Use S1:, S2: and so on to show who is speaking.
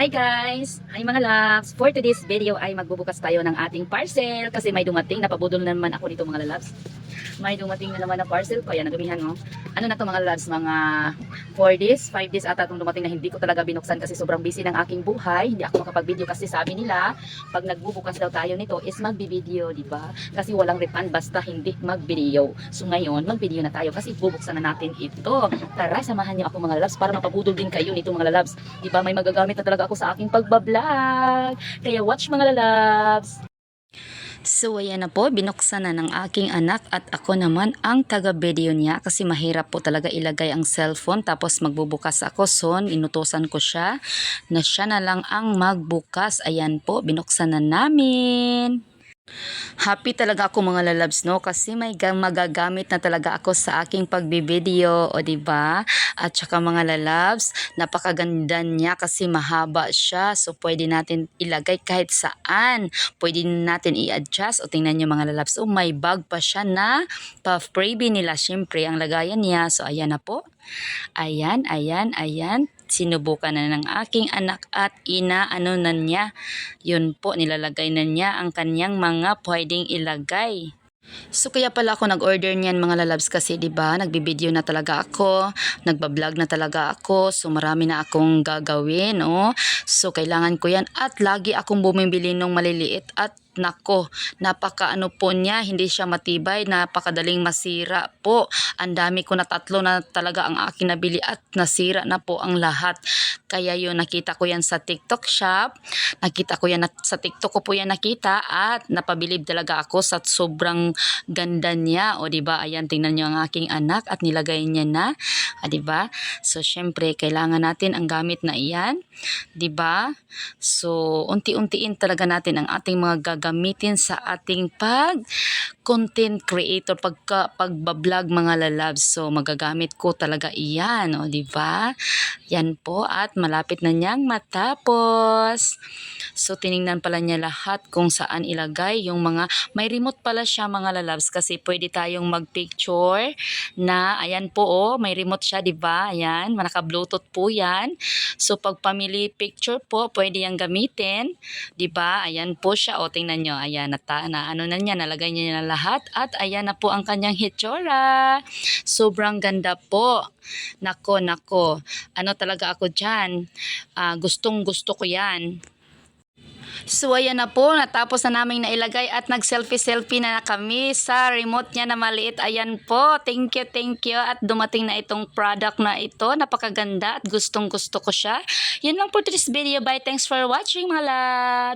S1: Hi guys! Hi mga loves! For today's video ay magbubukas tayo ng ating parcel kasi may dumating. Napabudol na naman ako nito mga loves. May dumating na naman na parcel. Kaya nadumihan mo. Ano na to mga loves? Mga 4 days, 5 days ata itong dumating na hindi ko talaga binuksan kasi sobrang busy ng aking buhay. Hindi ako makapag-video kasi sabi nila pag nagbubukas daw tayo nito is mag-video, di ba? Kasi walang refund basta hindi mag-video. So ngayon, mag-video na tayo kasi bubuksan na natin ito. Tara, samahan niyo ako mga loves para mapabudol din kayo nito mga loves. Di ba? May magagamit na talaga ako sa aking pagbablog. Kaya watch mga lalabs. So ayan na po, binuksan na ng aking anak at ako naman ang taga-video niya kasi mahirap po talaga ilagay ang cellphone tapos magbubukas ako. So inutusan ko siya na siya na lang ang magbukas. Ayan po, binuksan na namin. Happy talaga ako mga lalabs no kasi may magagamit na talaga ako sa aking pagbibideo o di ba? At saka mga lalabs, napakaganda niya kasi mahaba siya. So pwede natin ilagay kahit saan. Pwede natin i-adjust o tingnan niyo mga lalabs. So may bag pa siya na pa-freebie nila syempre ang lagayan niya. So ayan na po. Ayan, ayan, ayan. Sinubukan na ng aking anak at inaano na niya. Yun po, nilalagay na niya ang kanyang mga pwedeng ilagay. So kaya pala ako nag-order niyan mga lalabs kasi 'di ba, nagbibideo na talaga ako, nagba-vlog na talaga ako. So marami na akong gagawin, oh. So kailangan ko 'yan at lagi akong bumibili ng maliliit at nako, napakaano po niya, hindi siya matibay, napakadaling masira po. Ang dami ko na tatlo na talaga ang aking nabili at nasira na po ang lahat. Kaya yun, nakita ko yan sa TikTok shop, nakita ko yan sa TikTok ko po yan nakita at napabilib talaga ako sa sobrang ganda niya. O di ba, ayan tingnan niyo ang aking anak at nilagay niya na, di ba? So syempre kailangan natin ang gamit na iyan, di ba? So unti-untiin talaga natin ang ating mga gagamitin sa ating content creator pagbablog mga lalabs. So magagamit ko talaga iyan, o di ba? Yan po at malapit na niyang matapos. So tiningnan pala niya lahat kung saan ilagay yung mga may remote pala siya mga lalabs kasi pwede tayong magpicture na ayan po oh, may remote siya, di ba? Ayan, naka-bluetooth po yan. So pag family picture po, pwede yang gamitin, di ba? Ayan po siya, o tingnan nyo, ayan, ano na niya, nalagay niya na lahat at ayan na po ang kanyang hitsura. Sobrang ganda po. Nako, nako. Ano talaga ako dyan? Gustong gusto ko yan. So ayan na po, natapos na namin nailagay at nag-selfie-selfie na kami sa remote niya na maliit. Ayan po, thank you at dumating na itong product na ito. Napakaganda at gustong gusto ko siya. Yun lang po today's video. Bye, thanks for watching mga loves.